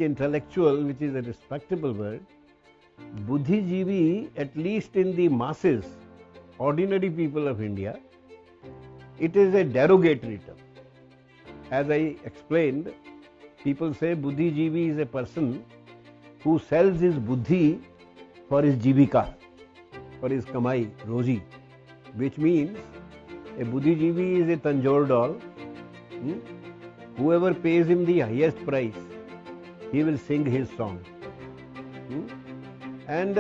intellectual, which is a respectable word, Buddhijeevi, at least in the masses, ordinary people of India, it is a derogatory term. As I explained, people say Buddhijeevi is a person who sells his buddhi for his jivika, for his kamai, roji, which means a Buddhijeevi is a Tanjore doll. Whoever pays him the highest price, he will sing his song. And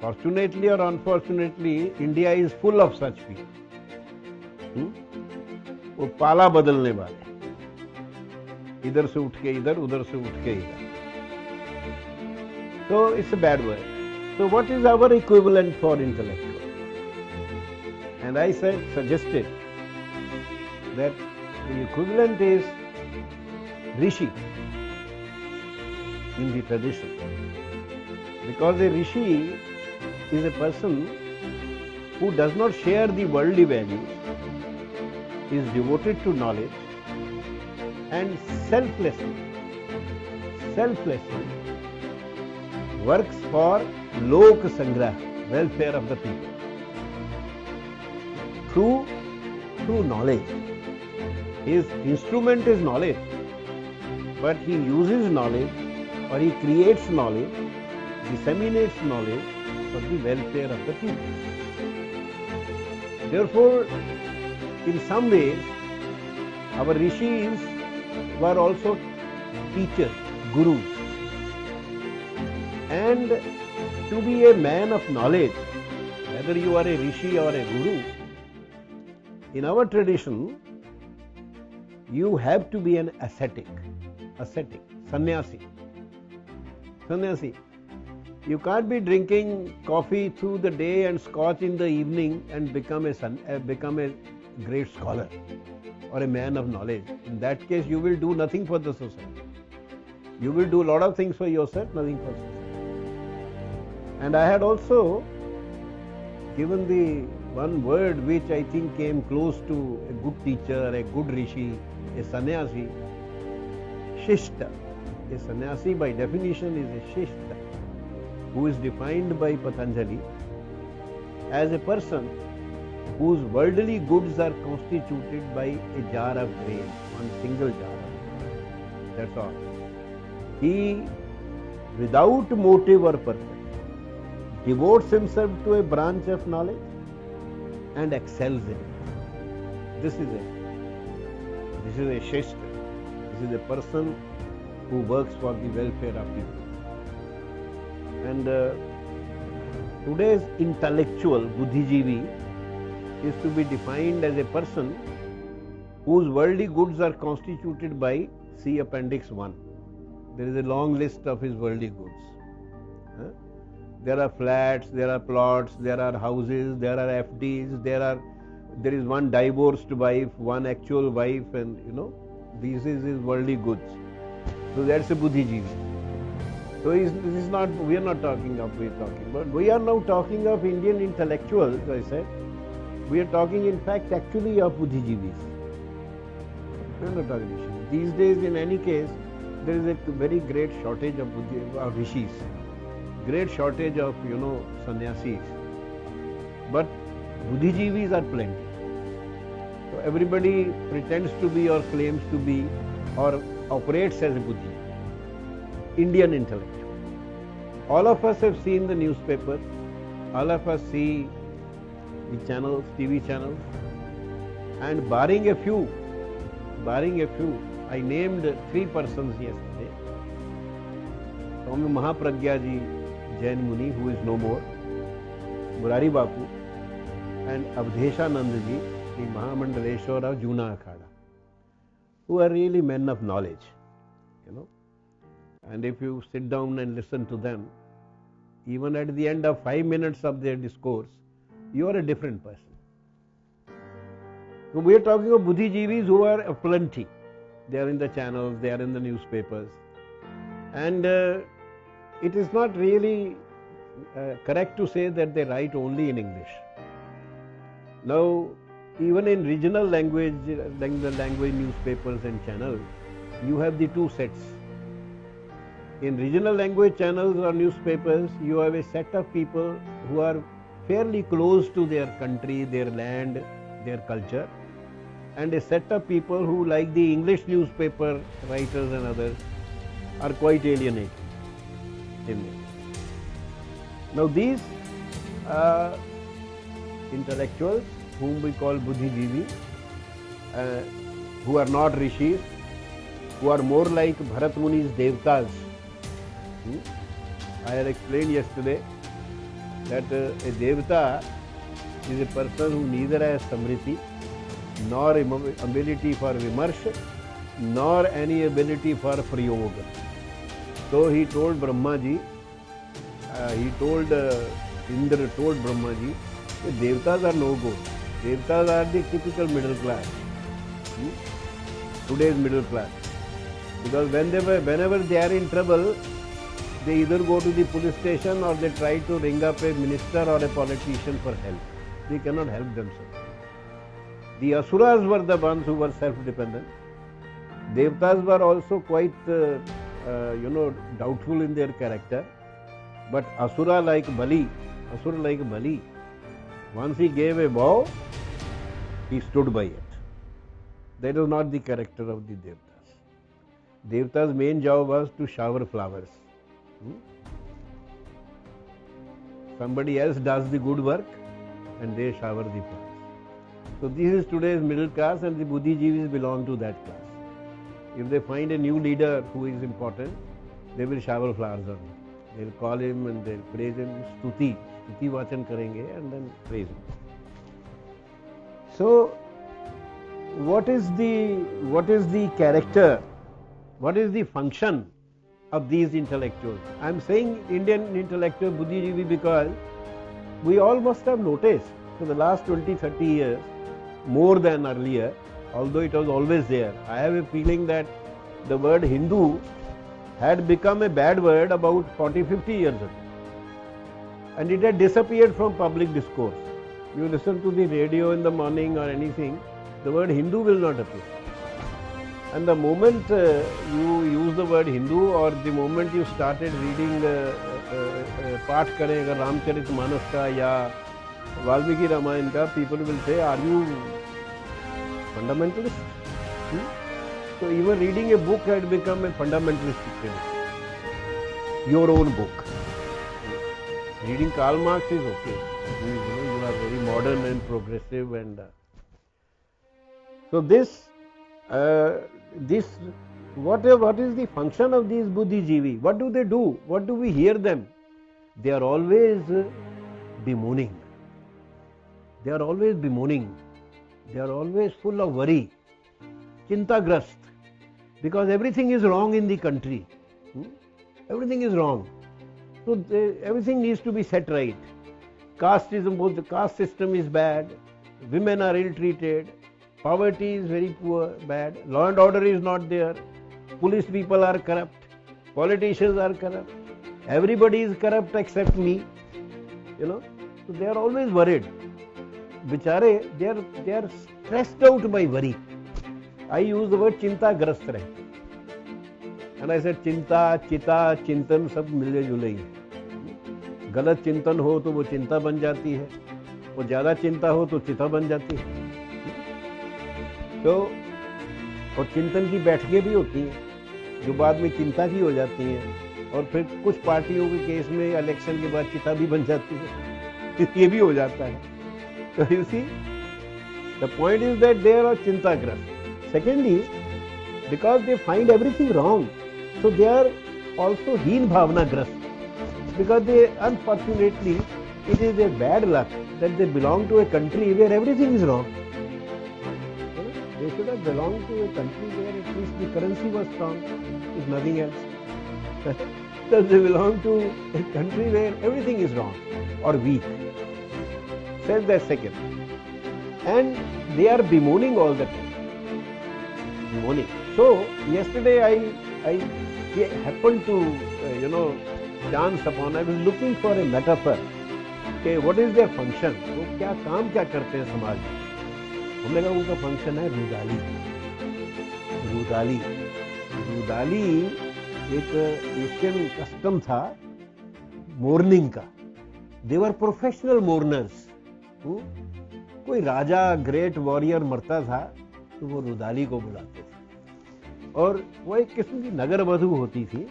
fortunately or unfortunately, India is full of such people. वो पाला बदलने वाले, इधर से उठ के इधर, उधर से उठ के इधर. So it's a bad word. So what is our equivalent for intellectual? And I suggested that the equivalent is rishi in the tradition. Because a rishi is a person who does not share the worldly values, is devoted to knowledge and selflessly works for lok sangrah, welfare of the people, through knowledge. His instrument is knowledge, but he uses knowledge or he creates knowledge, disseminates knowledge for the welfare of the people. Therefore, in some ways, our rishis were also teachers, gurus. And to be a man of knowledge, whether you are a rishi or a guru, in our tradition, you have to be an ascetic, sannyasi. You can't be drinking coffee through the day and scotch in the evening and become a great scholar or a man of knowledge. In that case, you will do nothing for the society. You will do a lot of things for yourself, nothing for society. And I had also given the one word which I think came close to a good teacher, a good rishi, a sannyasi, shishta. A sannyasi by definition is a shishta, who is defined by Patanjali as a person whose worldly goods are constituted by a jar of grain, one single jar of grain. That's all. He, without motive or purpose, devotes himself to a branch of knowledge and excels in it. This is a shishta. This is a person who works for the welfare of people. And today's intellectual, Buddhijeevi, is to be defined as a person whose worldly goods are constituted by, see Appendix 1. There is a long list of his worldly goods. There are flats, there are plots, there are houses, there are FDs, there is one divorced wife, one actual wife, and this is his worldly goods. So that's a Buddhijeevi. So we are not talking of, but we are now talking of Indian intellectuals, I said. We are talking in fact actually of Buddhijeevis. We are not talking. These days, in any case, there is a very great shortage of rishis, great shortage of sannyasis. But Buddhijeevis are plenty. So everybody pretends to be or claims to be or operates as a Buddhi. Indian intellectual. All of us have seen the newspaper. All of us see the channels, TV channels. And barring a few, I named 3 persons yesterday. Swami Mahapragya ji, Jain Muni, who is no more, Murari Bapu, and Avdeshanand ji, the Mahamandaleshwar of Juna Akhada, who are really men of knowledge, And if you sit down and listen to them, even at the end of 5 minutes of their discourse, you are a different person. So we are talking of Buddhijeevis who are plenty. They are in the channels, they are in the newspapers. And it is not really correct to say that they write only in English. Now, even in regional language, like the language newspapers and channels, you have the 2 sets. In regional language channels or newspapers, you have a set of people who are fairly close to their country, their land, their culture, and a set of people who, like the English newspaper writers and others, are quite alienated in it. Now these intellectuals, whom we call Buddhijeevi, who are not rishis, who are more like Bharat Muni's devtas. I had explained yesterday that a devta is a person who neither has samriti, nor ability for vimarsha, nor any ability for prayoga. So he told Brahmaji, Indra told Brahmaji, that devtas are no good. Devtas are the typical middle class, today's middle class. Because whenever they are in trouble, they either go to the police station or they try to ring up a minister or a politician for help. They cannot help themselves. The asuras were the ones who were self-dependent. Devtas were also quite, doubtful in their character. But asura like Bali, once he gave a vow, he stood by it. That was not the character of the devtas. Devtas' main job was to shower flowers. Somebody else does the good work and they shower the flowers. So this is today's middle class, and the Buddhijeevis belong to that class. If they find a new leader who is important, they will shower flowers on him. They will call him and they will praise him, stuti vachan karenge, and then praise him. So what is the character, what is the function of these intellectuals? I am saying Indian intellectual Buddhijeevi because we all must have noticed for the last 20-30 years, more than earlier, although it was always there. I have a feeling that the word Hindu had become a bad word about 40-50 years ago, and it had disappeared from public discourse. You listen to the radio in the morning or anything, the word Hindu will not appear. And the moment you use the word Hindu, or the moment you started reading Paath Karega Ramcharit Manas ka ya Valmiki Ramayan ka, people will say, are you fundamentalist? So even reading a book had become a fundamentalistic thing. Your own book. Reading Karl Marx is okay. You are very modern and progressive, and so what is the function of these Buddhijeevi? What do they do? What do we hear them? They are always bemoaning. They are always bemoaning. They are always full of worry, chintagrast, because everything is wrong in the country. Everything is wrong. So everything needs to be set right. The caste system is bad. Women are ill-treated. Poverty is very poor, bad. Law and order is not there. Police people are corrupt. Politicians are corrupt. Everybody is corrupt except me. So they are always worried. Bichare, they are stressed out by worry. I use the word chinta-grast rahe. And I said चिंता, चिता, चिंतन सब मिले जुले ही. गलत चिंतन हो तो वो चिंता बन जाती है, और ज्यादा चिंता हो तो चिता बन जाती है. तो और चिंतन की बैठकें भी होती हैं जो बाद में चिंता की हो जाती हैं, और फिर कुछ पार्टियों के केस में इलेक्शन के बाद चिता भी बन जाती है. ये भी हो जाता है. So you see, the point is that they are chintagrast. Secondly, because they find everything wrong, so they are also heen bhavanagrast. Because they, unfortunately, it is their bad luck that they belong to a country where everything is wrong. They should have belonged to a country where at least the currency was strong, if nothing else. So they belong to a country where everything is wrong or weak. Says that second. And they are bemoaning all the time. Bemoaning. So yesterday I happened to chance upon, I was looking for a metaphor. Okay, what is their function? वो क्या काम क्या करते हैं समाज में? हमने कहा उनका फंक्शन है रुदाली. रुदाली एक एशियन कस्टम था मोर्निंग का. दे वर प्रोफेशनल मोर्नर्स. कोई राजा ग्रेट वॉरियर मरता था तो वो रुदाली को बुलाते थे, और वो एक किस्म की नगर वधु होती थी,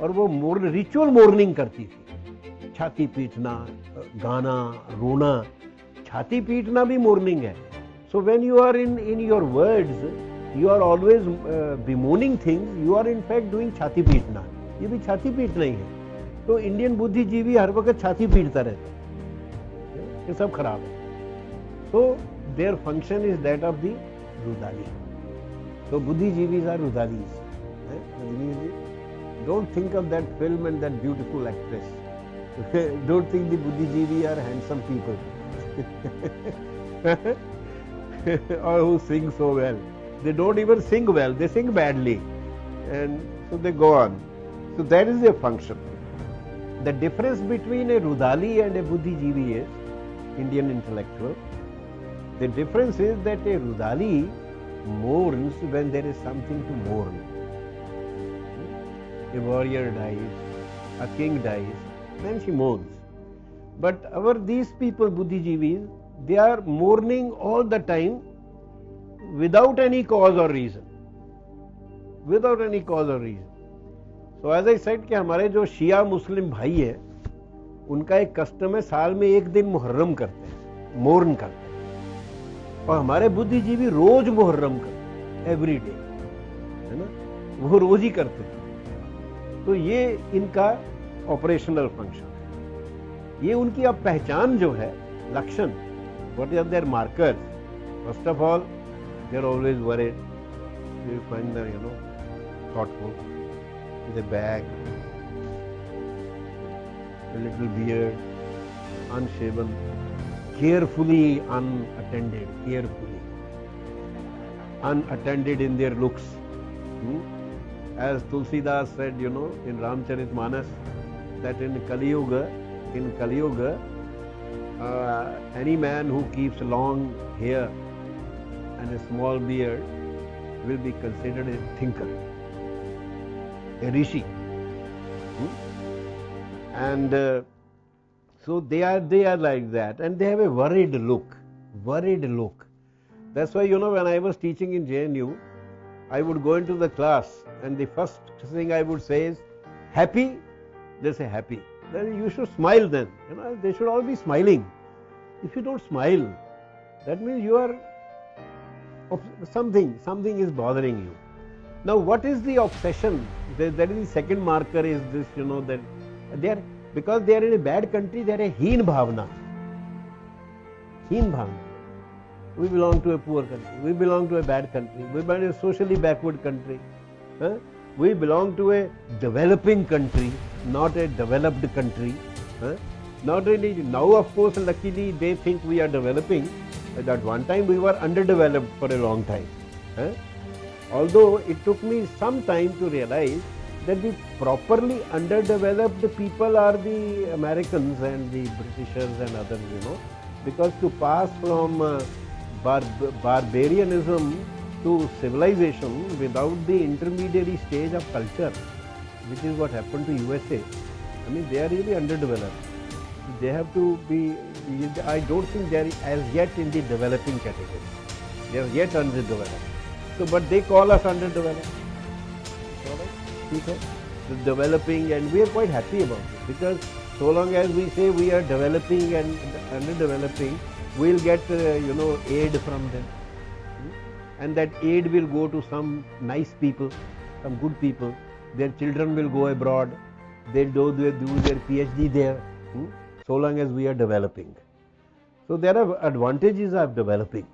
और वो रिचुअल मोर्निंग करती थी. छाती पीटना, गाना, रोना. छाती पीटना भी मोर्निंग है. So when you are in your words, you are always bemoaning things, you are in fact doing छाती पीटना. ये भी छाती पीटना ही है. तो इंडियन बुद्धिजीवी हर वक्त छाती पीटता रहता है, ये सब खराब है. So their function is that of the Rudali. So Buddhijivis are Rudalis. Don't think of that film and that beautiful actress. Don't think the Buddhijivi are handsome people or who sing so well. They don't even sing well, they sing badly, and so they go on. So that is their function. The difference between a Rudali and a Buddhijivi is Indian intellectual. The difference is that a Rudali mourns when there is something to mourn. A warrior dies, a king dies, then she mourns. But these people, Buddhijivis, they are mourning all the time without any cause or reason. Without any cause or reason. So as I said कि हमारे जो शिया मुस्लिम भाई है, उनका एक custom है, साल में एक दिन मुहर्रम करते हैं, मोर्न करते हैं. और हमारे बुद्धिजीवी रोज मुहर्रम करते, एवरी डे, है ना, वो रोज ही करते हैं. तो ये इनका ऑपरेशनल फंक्शन है. ये उनकी अब पहचान जो है, लक्षण, what are their markers. First of all, they are always worried. You find them, you know, thoughtful, with a bag, a little beard, unshaven, carefully unattended in their looks. As Tulsidas said, you know, in Ramcharitmanas, that in Kali Yuga, any man who keeps long hair and a small beard will be considered a thinker, a rishi. And so they are like that, and they have a worried look. That's why, you know, when I was teaching in JNU, I would go into the class and the first thing I would say is, happy? They say happy. Then you should smile then. You know, they should all be smiling. If you don't smile, that means you are something is bothering you. Now what is the obsession? That is the second marker, is this, you know, that because they are in a bad country, they are a heen bhavna. We belong to a poor country, we belong to a bad country, we belong to a socially backward country. We belong to a developing country, not a developed country. Not really. Now, of course, luckily they think we are developing. At one time we were underdeveloped for a long time. Although it took me some time to realize that the properly underdeveloped people are the Americans and the Britishers and others, you know, because to pass from barbarianism to civilization without the intermediary stage of culture, which is what happened to USA, I mean, they are really underdeveloped. They have to be, I don't think they are as yet in the developing category. They are yet underdeveloped. So, but they call us underdeveloped. The developing, and we are quite happy about it, because so long as we say we are developing and underdeveloping, we will get you know, aid from them, and that aid will go to some nice people, some good people. Their children will go abroad, they'll do their PhD there, so long as we are developing. So there are advantages of developing.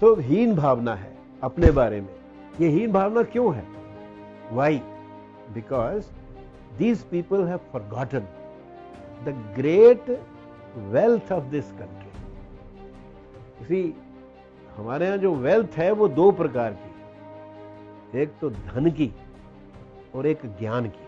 So हीन भावना है अपने बारे में. ये हीन भावना क्यों है? Why? Because these people have forgotten the great wealth of this country. You see, हमारे यहाँ जो wealth है वो दो प्रकार की, एक तो धन की और एक ज्ञान की.